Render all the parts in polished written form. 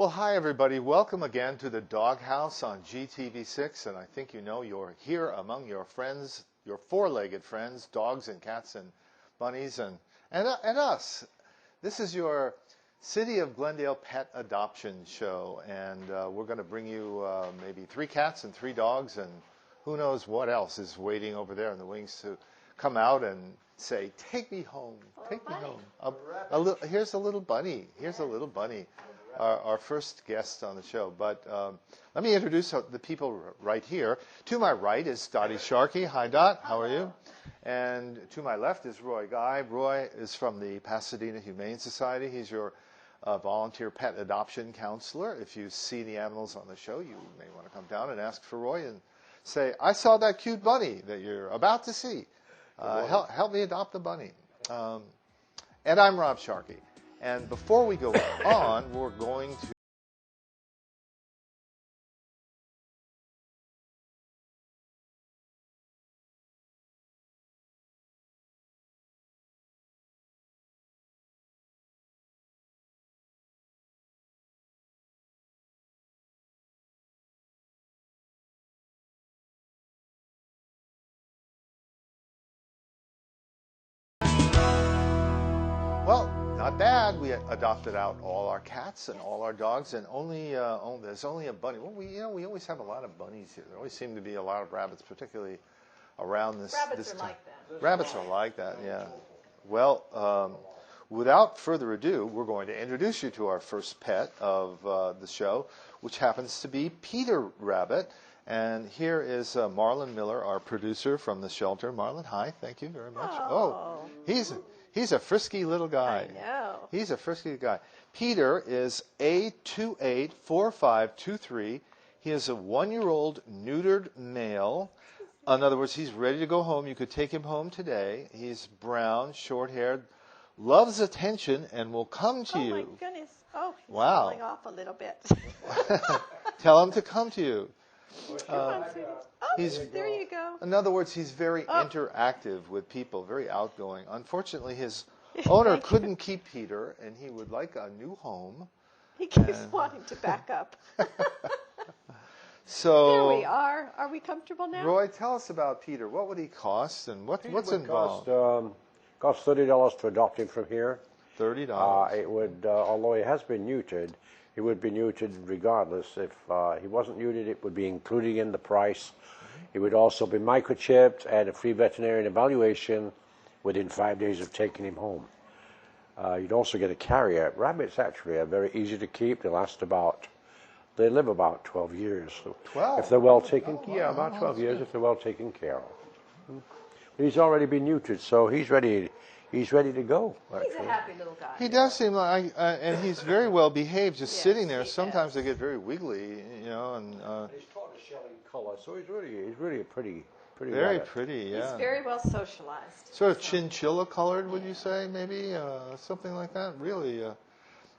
Well, hi everybody. Welcome again to the Doghouse on GTV6, and I think you know you're here among your friends, your four-legged friends, dogs and cats and bunnies and us. This is your City of Glendale Pet Adoption Show, and we're going to bring you maybe 3 cats and 3 dogs, and who knows what else is waiting over there in the wings to come out and say, "Take me home, take me home." Here's a little bunny. Here's a little bunny. Our first guest on the show. But let me introduce the people right here. To my right is Dottie Sharkey. Hi, Dot. How are you? And to my left is Roy Guy. Roy is from the Pasadena Humane Society. He's your volunteer pet adoption counselor. If you see any animals on the show, you may want to come down and ask for Roy and say, "I saw that cute bunny that you're about to see. Help me adopt the bunny." And I'm Rob Sharkey. And before we go on, we're going to not bad. We adopted out all our cats and all our dogs, and there's only a bunny. Well, we always have a lot of bunnies here. There always seem to be a lot of rabbits, particularly around this. Rabbits are like that. Rabbits are like that, yeah. Well, without further ado, we're going to introduce you to our first pet of the show, which happens to be Peter Rabbit. And here is Marlon Miller, our producer from the shelter. Marlon, hi. Thank you very much. Oh, he's a frisky little guy. I know. He's a frisky guy. Peter is A284523. He is a 1-year-old neutered male. In other words, he's ready to go home. You could take him home today. He's brown, short-haired, loves attention, and will come to you. Oh, my goodness. Oh, he's Wow. falling off a little bit. Tell him to come to you. Come on, sweetie. Oh, there you go. In other words, he's very interactive with people, very outgoing. Unfortunately, his owner couldn't keep Peter, and he would like a new home. He keeps wanting to back up. So There we are. Are we comfortable now? Roy, tell us about Peter. What would he cost, and what's involved? Cost $30 to adopt him from here. $30. It would, although he has been neutered, he would be neutered regardless. If he wasn't neutered, it would be included in the price. He would also be microchipped and a free veterinarian evaluation within 5 days of taking him home. You'd also get a carrier. Rabbits actually are very easy to keep. They live about 12 years. 12? If they're well taken, about 12 years if they're well taken care of. He's already been neutered, so he's ready. He's ready to go. He's a happy little guy. He does seem like, and he's very well behaved, just sitting there. he Sometimes they get very wiggly, and He's tortoiseshell in color, so he's really a pretty very rabbit. pretty. Yeah. He's very well socialized. Sort of chinchilla colored, would you say? Maybe something like that. Really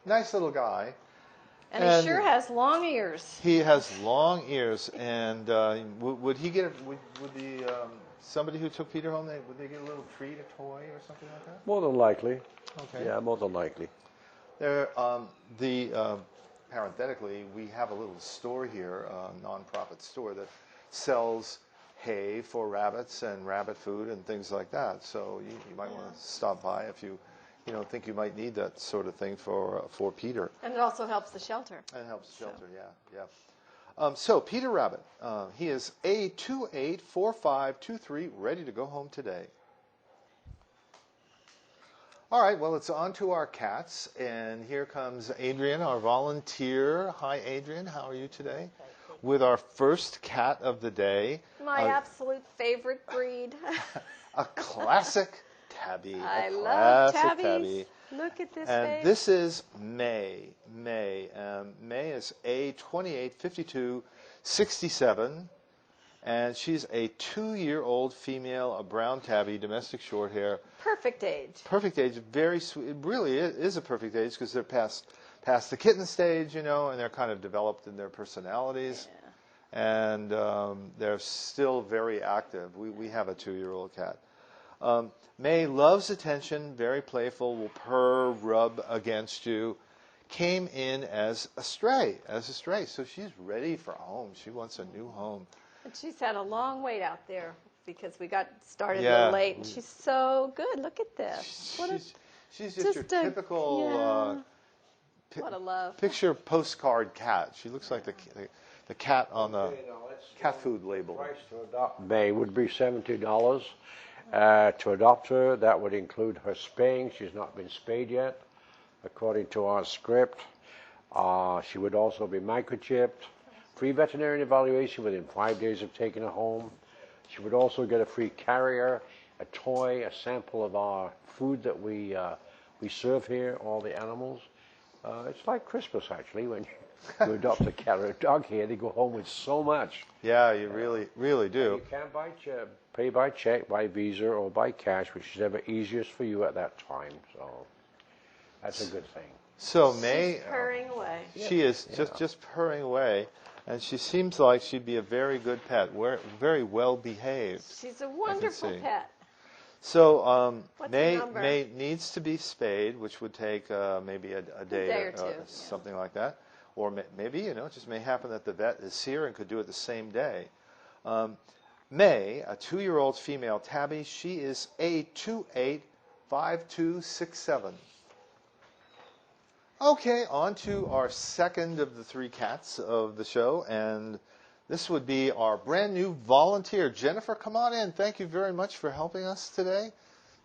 nice little guy. And he sure has long ears. He has long ears, and would he get? Would the somebody who took Peter home, would they get a little treat, a toy, or something like that? More than likely. Okay. Yeah, more than likely. There, parenthetically, we have a little store here, a nonprofit store that sells hay for rabbits and rabbit food and things like that. So you might want to stop by if you think you might need that sort of thing for Peter. And it also helps the shelter. And it helps the shelter, yeah. So Peter Rabbit, he is A284523, ready to go home today. All right, well, it's on to our cats, and here comes Adrian, our volunteer. Hi, Adrian, how are you today? With our first cat of the day. My absolute favorite breed. A classic tabby. I love tabbies. Tabby. Look at this And face. this is May. May is A285267, and she's a 2-year-old female, a brown tabby, domestic short hair. Perfect age. Perfect age, very sweet. It really is a perfect age because they're past the kitten stage, and they're kind of developed in their personalities. Yeah. And they're still very active. We have a 2-year-old cat. May loves attention, very playful, will purr, rub against you, came in as a stray. So she's ready for a home. She wants a new home. And she's had a long wait out there because we got started a Yeah. little late. And she's so good. Look at this. She's just your typical What a love. picture postcard cat. She looks like the cat on the cat food label. Price to adopt May would be $70. To adopt her, that would include her spaying. She's not been spayed yet, according to our script. She would also be microchipped. Free veterinarian evaluation within 5 days of taking her home. She would also get a free carrier, a toy, a sample of our food that we serve here, all the animals. It's like Christmas, actually, when you adopt a cat or a dog here. They go home with so much. Yeah, you really do. You can pay by check, by Visa, or by cash, which is ever easiest for you at that time. So that's a good thing. So May, She's purring away. she is just purring away, and she seems like she'd be a very good pet, very well behaved. She's a wonderful see. pet. So What's the number? May needs to be spayed, which would take maybe a day or two, yeah. something like that, or maybe it just may happen that the vet is here and could do it the same day. May, a 2-year-old female tabby, she is A285267. Okay, on to our second of the 3 cats of the show, and this would be our brand new volunteer. Jennifer, come on in. Thank you very much for helping us today.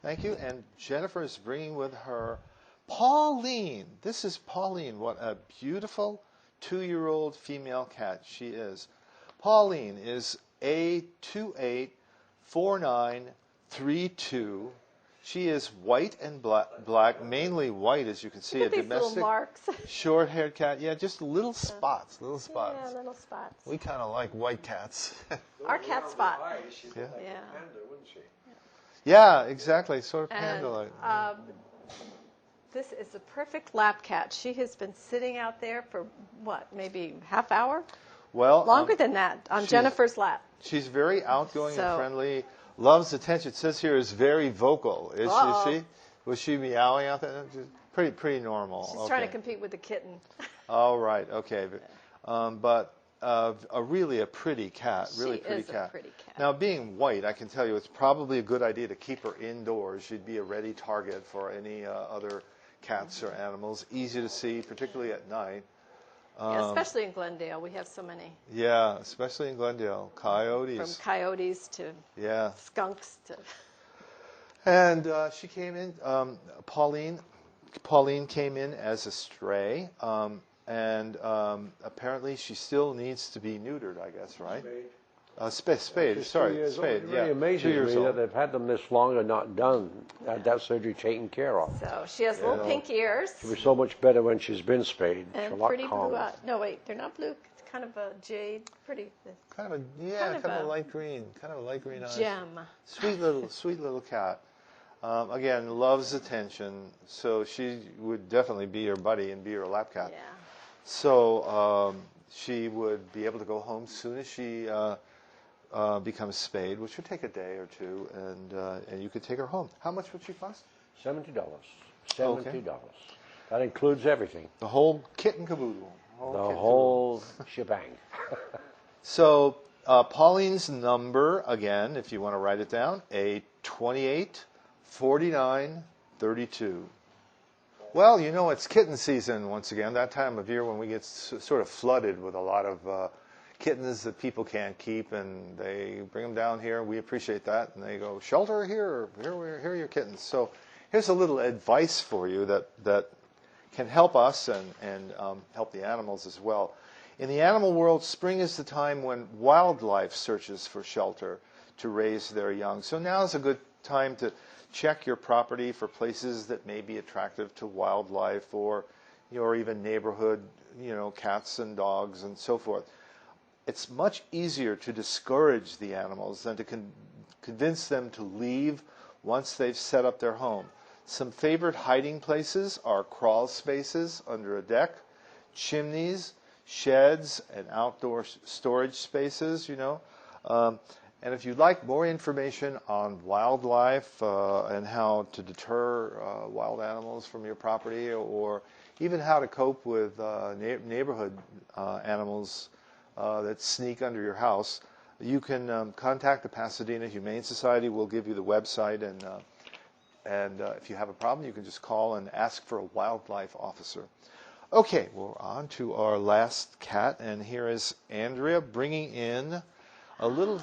Thank you. And Jennifer is bringing with her Pauline. This is Pauline. What a beautiful 2-year-old female cat she is. Pauline is A284932. She is white and black, mainly white, as you can see. Look at a these little domestic, marks. short-haired cat. Yeah, just little spots. Yeah, little spots. We kind of like white cats. Our cat spot. Yeah. Yeah. Yeah, exactly. Sort of And panda-like. this is a perfect lap cat. She has been sitting out there for, maybe half hour? Well, Longer than that, on Jennifer's lap. she's very outgoing and So- friendly. Loves attention. It says here is very vocal. Is she? Was she meowing out there? Pretty normal. She's trying to compete with the kitten. All right. Okay. But really a pretty cat. Really She pretty is a cat. pretty cat. Now, being white, I can tell you it's probably a good idea to keep her indoors. She'd be a ready target for any other cats or animals. Easy to see, particularly at night. Yeah, especially in Glendale, we have so many. Yeah, especially in Glendale. Coyotes. From coyotes to skunks to. And she came in, Pauline came in as a stray, and apparently she still needs to be neutered, I guess, right? Spayed. She's Sorry, 2 years old. spayed. It Yeah, really amazes 2 years me that old. they've had them this long and not had that surgery taken care of. So she has little pink ears She'll be so much better when she's been spayed. She'll and look pretty calm. blue eyes. No, wait, they're not blue. It's kind of a jade, pretty Kind of a light green, eyes. gem. Sweet little cat. Again, loves attention, so she would definitely be your buddy and be your lap cat. Yeah. So she would be able to go home soon as she becomes spayed, which would take a day or two, and you could take her home. How much would she cost? $70. $70. That includes everything. The whole kit and caboodle. The whole shebang. So Pauline's number, again, if you want to write it down, A284932. Well, it's kitten season once again, that time of year when we get sort of flooded with a lot of kittens that people can't keep, and they bring them down here. We appreciate that, and they go, shelter here are your kittens. So here's a little advice for you that can help us and help the animals as well. In the animal world, spring is the time when wildlife searches for shelter to raise their young. So now is a good time to check your property for places that may be attractive to wildlife or even neighborhood, cats and dogs and so forth. It's much easier to discourage the animals than to convince them to leave once they've set up their home. Some favorite hiding places are crawl spaces under a deck, chimneys, sheds, and outdoor storage spaces, And if you'd like more information on wildlife and how to deter wild animals from your property, or even how to cope with neighborhood animals that sneak under your house, you can contact the Pasadena Humane Society. We'll give you the website, and if you have a problem, you can just call and ask for a wildlife officer. Okay, we're on to our last cat, and here is Andrea bringing in a little...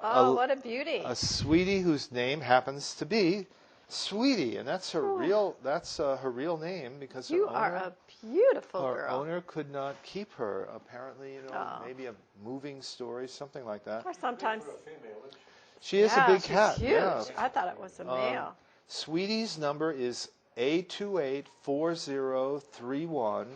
Oh, what a beauty! A sweetie whose name happens to be Sweetie, and that's her real name because You are a beautiful her girl. owner could not keep her. Apparently, maybe a moving story, something like that. Or sometimes. She is a big she's cat. Huge. Yeah. I thought it was a male. Sweetie's number is A284031.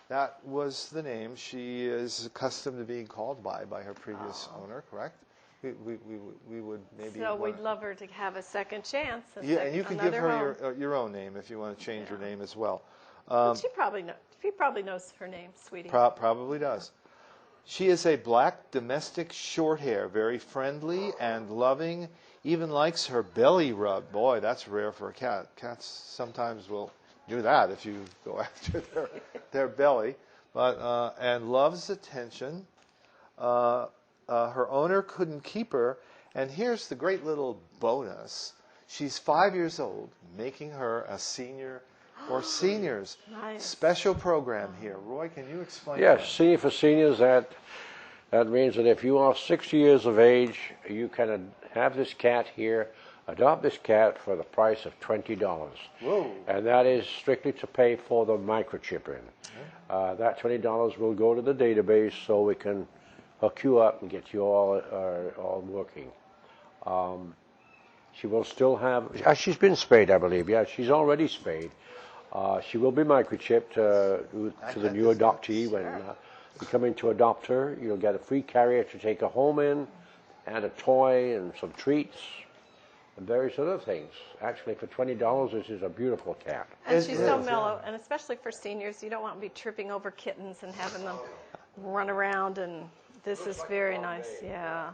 That was the name she is accustomed to being called by her previous owner, correct? We would maybe... So we'd love her to have a second chance. And you can give her your own name if you want to change her name as well. She probably knows her name, Sweetie. Probably does. She is a black domestic shorthair, very friendly and loving, even likes her belly rubbed. Boy, that's rare for a cat. Cats sometimes will do that if you go after their belly, and loves attention. Her owner couldn't keep her, and here's the great little bonus. She's 5 years old, making her a senior or seniors. Nice. Special program here. Roy, can you explain Yes, that? senior for seniors, that means that if you are 60 years of age, you can have this cat here, adopt this cat for the price of $20. Whoa. And that is strictly to pay for the microchipping. That $20 will go to the database so we can hook you up and get you all working. She will still have, she's been spayed, I believe. Yeah, she's already spayed. She will be microchipped to the new adoptee. When you come in to adopt her, you'll get a free carrier to take her home in, and a toy and some treats and various other things. Actually, for $20, this is a beautiful cat. And she's so mellow, and especially for seniors, you don't want to be tripping over kittens and having them run around, and this is very nice, yeah.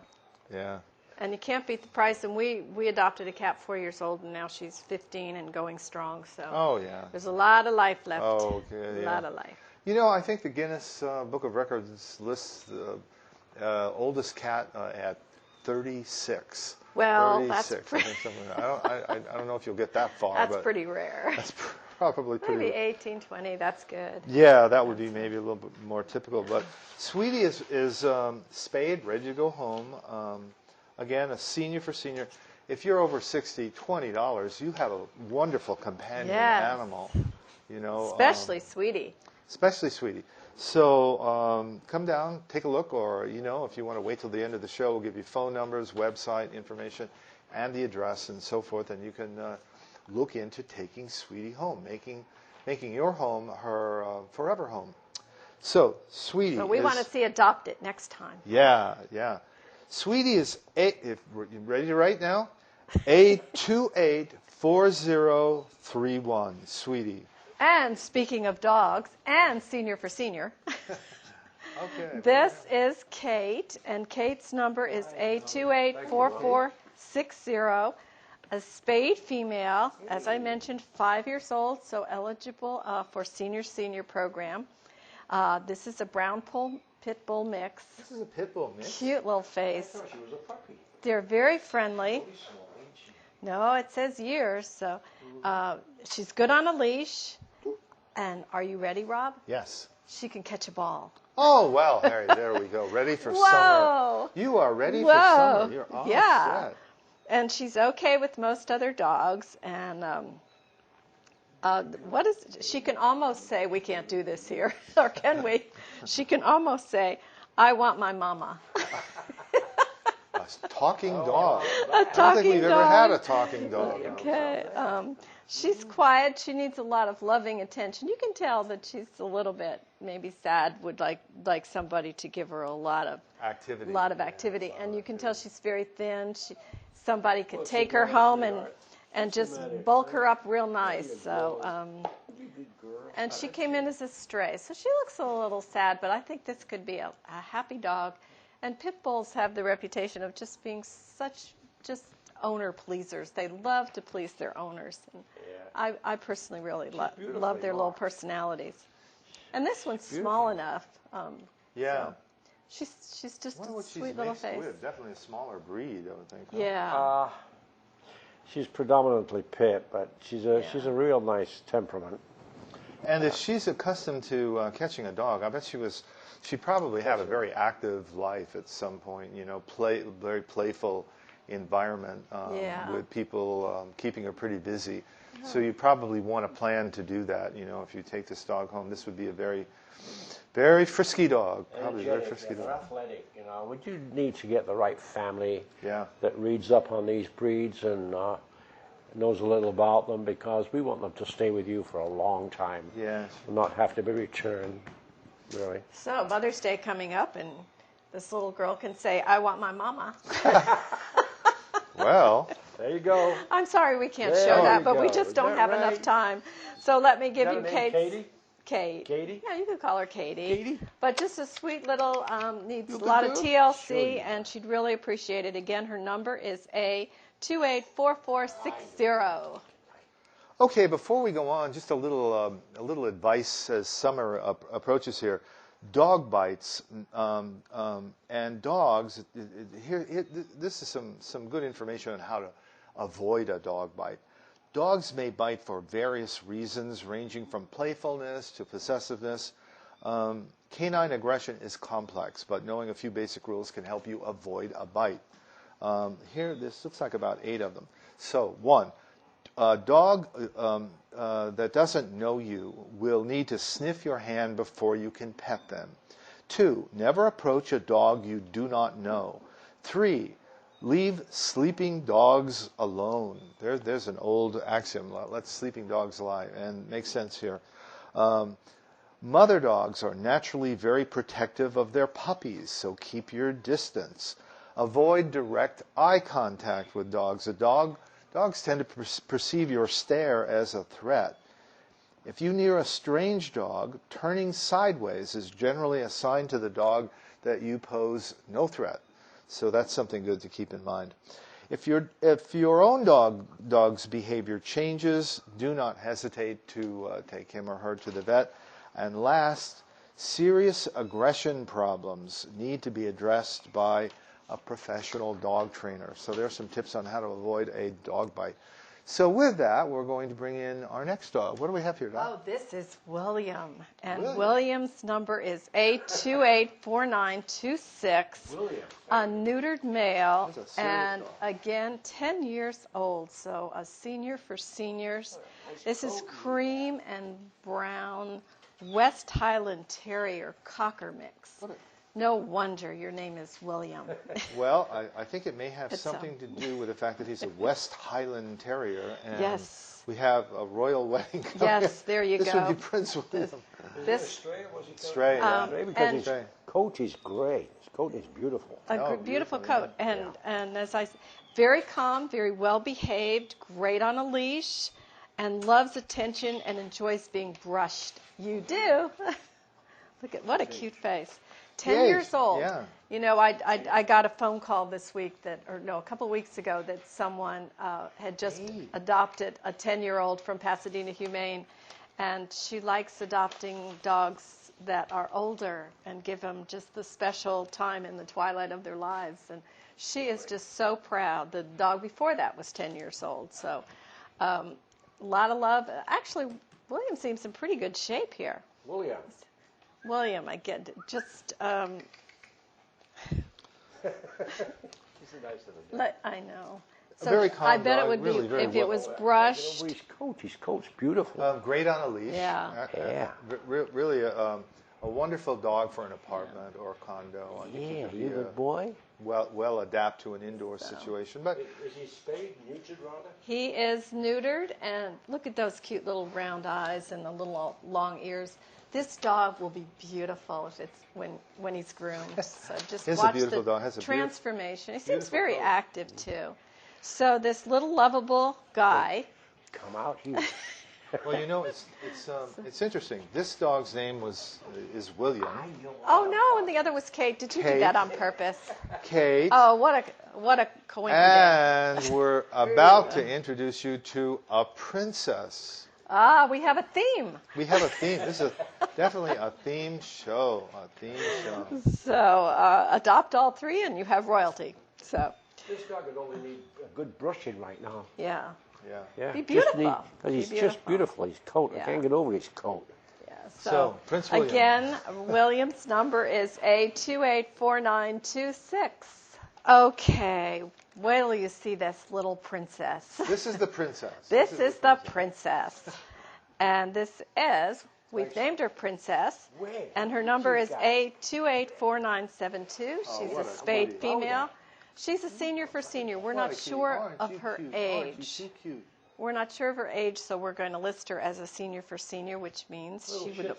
Yeah. And you can't beat the price, and we adopted a cat 4 years old, and now she's 15 and going strong, so Oh, yeah. there's a lot of life left. Oh, okay, A yeah. lot of life. You know, I think the Guinness Book of Records lists the oldest cat at 36. Well, 36, that's I think something like that. I don't know if you'll get that far. That's but pretty rare. That's probably pretty. Maybe 18, 20, that's good. Yeah, that would be maybe a little bit more typical. But Sweetie is spayed, ready to go home. Again, a senior for senior. If you're over 60, $20, you have a wonderful companion animal. You know, Especially Sweetie. Especially Sweetie. So come down, take a look, or, you know, if you want to wait till the end of the show, we'll give you phone numbers, website information, and the address and so forth, and you can look into taking Sweetie home, making your home her forever home. So, Sweetie So we want to see Adopt It next time. Yeah, yeah. Sweetie is, if you ready to write now? A284031, Sweetie. And speaking of dogs and senior for senior, Okay. this is Kate, and Kate's number is A284460. A spayed female, as I mentioned, 5 years old, so eligible for senior program. This is a brown pit bull mix. This is a pit bull mix. Cute little face. I thought she was a puppy. They're very friendly. Really small, ain't she? No, it says years, so she's good on a leash. And are you ready, Rob? Yes. She can catch a ball. Oh, well, Harry, there we go. Ready for Whoa. summer. You are ready for summer. You're all set. And she's okay with most other dogs. And she can almost say, we can't do this here, or can we? She can almost say, I want my mama. A talking dog. A I don't think we've ever had a talking dog. Okay. She's quiet. She needs a lot of loving attention. You can tell that she's a little bit maybe sad, would like somebody to give her a lot of activity. And you can tell she's very thin. Somebody could take her home and just bulk her up real nice. So, and she came in as a stray. So she looks a little sad, but I think this could be a happy dog. And pit bulls have the reputation of just being such just owner pleasers. They love to please their owners. And I personally really love their little personalities. And this one's small enough. Yeah. So she's just I wonder a what she's sweet little mixed face. with. Definitely a smaller breed, I would think. Huh? Yeah. She's predominantly pit, but she's a real nice temperament. And if she's accustomed to catching a dog, I bet she probably had a very active life at some point. You know, very playful environment with people keeping her pretty busy. So you probably want to plan to do that. You know, if you take this dog home, this would be a very, very frisky dog. Probably a very frisky dog. Athletic, you know. We do need to get the right family Yeah. that reads up on these breeds and knows a little about them, because we want them to stay with you for a long time. Yes. And not have to be returned, really. So Mother's Day coming up, and this little girl can say, "I want my mama." Well, there you go. I'm sorry we can't There show that, you but we go. just Is don't that have right? enough time. So let me give Is you that her name, Kate's. Katie? Kate. Katie? Yeah, you could call her Katie. Katie? But just a sweet little, needs a You lot of could do? TLC, Sure. and she'd really appreciate it. Again, her number is A284460. okay. Before we go on, just a little advice as summer approaches here. Dog bites and dogs. This is some good information on how to avoid a dog bite. Dogs may bite for various reasons, ranging from playfulness to possessiveness. Canine aggression is complex, but knowing a few basic rules can help you avoid a bite. Here, this looks like about 8 of them. So, 1, a dog that doesn't know you will need to sniff your hand before you can pet them. 2, never approach a dog you do not know. 3, leave sleeping dogs alone. There's an old axiom, let sleeping dogs lie, and makes sense here. Mother dogs are naturally very protective of their puppies, so keep your distance. Avoid direct eye contact with dogs. Dogs tend to perceive your stare as a threat. If you near a strange dog, turning sideways is generally a sign to the dog that you pose no threat. So that's something good to keep in mind. If your own dog's behavior changes, do not hesitate to take him or her to the vet. And last, serious aggression problems need to be addressed by a professional dog trainer. So there are some tips on how to avoid a dog bite. So with that, we're going to bring in our next dog. What do we have here, Doc? Oh, this is William. And William's number is A284926. William. A neutered male. That's a serious And dog. again, 10 years old. So a senior for seniors. This is cream and brown West Highland Terrier Cocker mix. No wonder your name is William. Well, I think it may have It's, something to do with the fact that he's a West Highland Terrier, and Yes. we have a royal wedding coming. Yes, there you this go. would be Prince William. This Stray, yeah. Because and- his coat is great. His coat is beautiful. Oh, beautiful beautiful, coat, and as I said, very calm, very well behaved, great on a leash, and loves attention and enjoys being brushed. You do. Look at what a cute face. 10 Yay, years old. yeah. You know, I got a a couple weeks ago that someone had just adopted a 10-year-old from Pasadena Humane, and she likes adopting dogs that are older and give them just the special time in the twilight of their lives. And she is just so proud. The dog before that was 10 years old. So a lot of love. Actually, William seems in pretty good shape here. William, I get it. Just, I know. So very calm I bet dog, it would really be very if it was well- brushed. His coat's beautiful. Great on a leash. Yeah. Yeah. Really a wonderful dog for an apartment or a condo. I think he Yeah, could you be, good boy. well adapt to an indoor situation. But Is he spayed, neutered, rather? He is neutered, and look at those cute little round eyes and the little long ears. This dog will be beautiful if it's when he's groomed. So just He's a watch beautiful the dog. Has a beautiful- transformation. He seems beautiful very coat. active too. So this little lovable guy. Come out here. Well, you know, it's interesting. This dog's name is William. Oh no, and the other was Kate. Did you do that on purpose? Kate. Oh, what a coincidence. And we're about to introduce you to a princess. Ah, we have a theme. We have a theme. This is definitely a theme show. So adopt all three, and you have royalty. So This dog would only need a good brushing right now. yeah. Yeah. Be beautiful. Because he's just beautiful. His coat. Yeah. I can't get over his coat. Yeah. So, Prince William. Again, William's number is A284926. Okay. Wait till you see this little princess. This is the princess. This is the princess. And this is, we've named her Princess, and her number is A284972. She's a spayed female. She's a senior for senior. We're not sure of her age. We're not sure of her age, so we're going to list her as a senior for senior, which means she would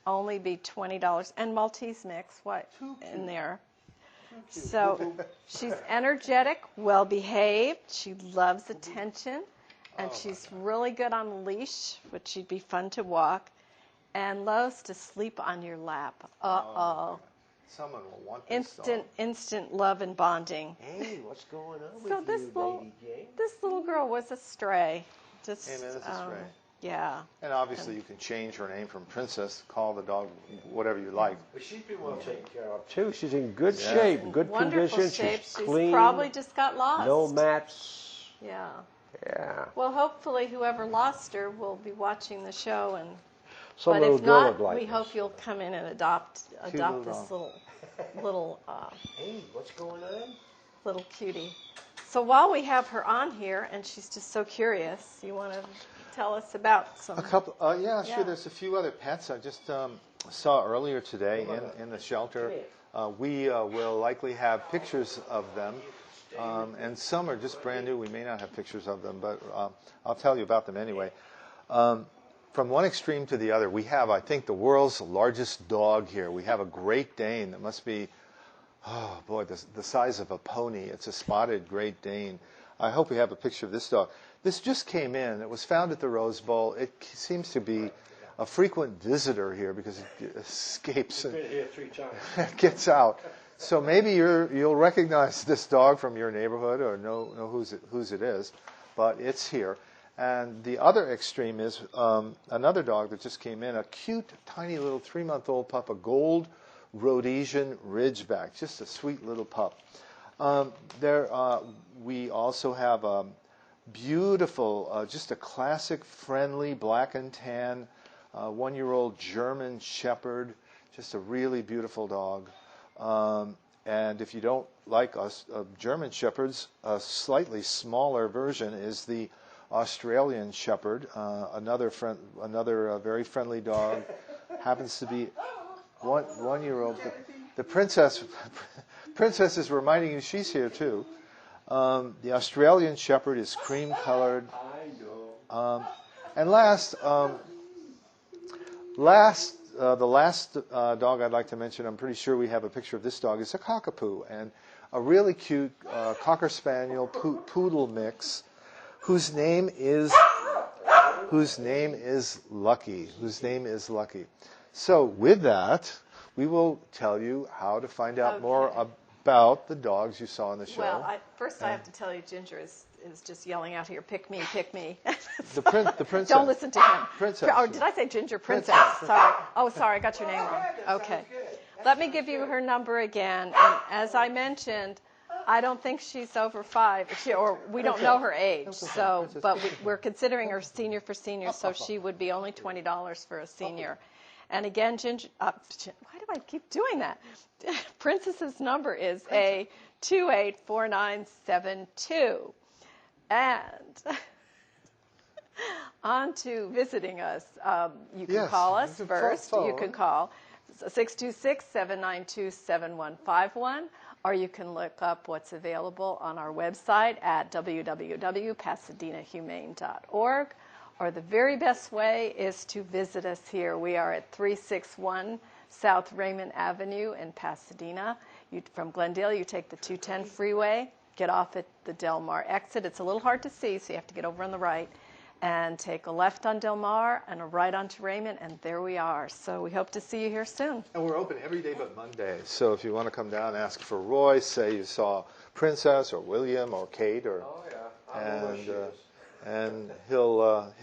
only be $20. And Maltese mix, what in there? So she's energetic, well-behaved. She loves attention, and she's really good on a leash, which she'd be fun to walk, and loves to sleep on your lap. Uh-oh. Someone will want this Instant love and bonding. Hey, what's going on So with this you, little Lady Jane? this little girl was a stray. Just Amen, it's a stray. Yeah. And obviously, you can change her name from Princess, call the dog whatever you like. But she's been well taken care of too. She's in good shape, good Wonderful condition. shape. She's clean. Probably just got lost. No mats. Yeah. Yeah. Well, hopefully, whoever lost her will be watching the show, and Some but little if girl not, would like we this. hope you'll come in and adopt little this dog. little Hey, what's going on? little cutie. So while we have her on here, and she's just so curious, you want to tell us about some? A couple, yeah, sure. Yeah. There's a few other pets I just saw earlier today in the shelter. We will likely have pictures of them, and some are just brand new. We may not have pictures of them, but I'll tell you about them anyway. From one extreme to the other, we have, I think, the world's largest dog here. We have a Great Dane that must be, oh boy, the size of a pony. It's a spotted Great Dane. I hope we have a picture of this dog. This just came in. It was found at the Rose Bowl. It seems to be a frequent visitor here because it escapes and Been here 3 times. gets out. So maybe you'll recognize this dog from your neighborhood or know whose it is, but it's here. And the other extreme is another dog that just came in, a cute, tiny little 3-month-old pup, a gold Rhodesian Ridgeback, just a sweet little pup. We also have a beautiful, just a classic, friendly, black and tan, 1-year-old German Shepherd, just a really beautiful dog. And if you don't like German Shepherds, a slightly smaller version is the Australian Shepherd, another very friendly dog. Happens to be 1-year-old. The princess is reminding you she's here too. The Australian Shepherd is cream colored. And the last dog I'd like to mention, I'm pretty sure we have a picture of this dog, is a cockapoo, and a really cute Cocker Spaniel Poodle mix, whose name is Lucky. So with that, we will tell you how to find out more about the dogs you saw on the show. Well, first I have to tell you, Ginger is just yelling out here, "Pick me, pick me." The princess. Don't listen to him. Princess. Oh, did I say Ginger? Princess. Sorry. Oh, sorry, I got your name wrong. Okay. Let me give you her number again. And as I mentioned, I don't think she's over 5, or we don't know her age. So, but we're considering her senior for senior, so she would be only $20 for a senior. And again, Ginger, why do I keep doing that? Princess's number is A284972. And on to visiting us. You can call us first. You can call 626-792-7151, or you can look up what's available on our website at www.pasadenahumane.org. Or the very best way is to visit us here. We are at 361 South Raymond Avenue in Pasadena. From Glendale, you take the 210 freeway, get off at the Del Mar exit. It's a little hard to see, so you have to get over on the right. and take a left on Del Mar and a right onto Raymond, and there we are. So we hope to see you here soon. And we're open every day but Monday. So if you want to come down, ask for Roy, say you saw Princess or William or Kate, or Oh, yeah. I know where she is. and he'll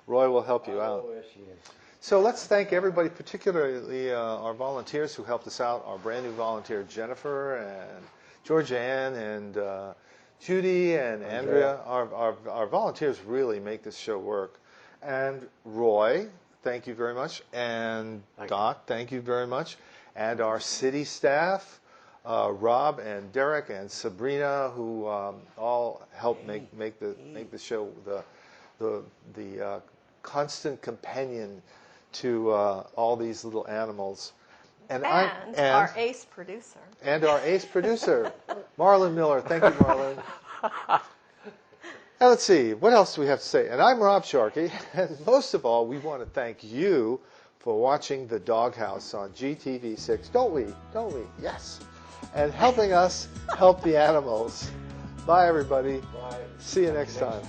Roy will help you I out. know where she is. So let's thank everybody, particularly our volunteers who helped us out. Our brand new volunteer Jennifer and Georgianne and Judy and Andrea. Our volunteers really make this show work. And Roy, thank you very much. And Doc, thank you very much. And our city staff, Rob and Derek and Sabrina, who all help make the show the constant companion to all these little animals. And our ace producer. And our ace producer, Marlon Miller. Thank you, Marlon. Now let's see, what else do we have to say? And I'm Rob Sharkey, and most of all, we want to thank you for watching The Doghouse on GTV6. Don't we? Don't we? Yes. And helping us help the animals. Bye, everybody. Bye. See you next time.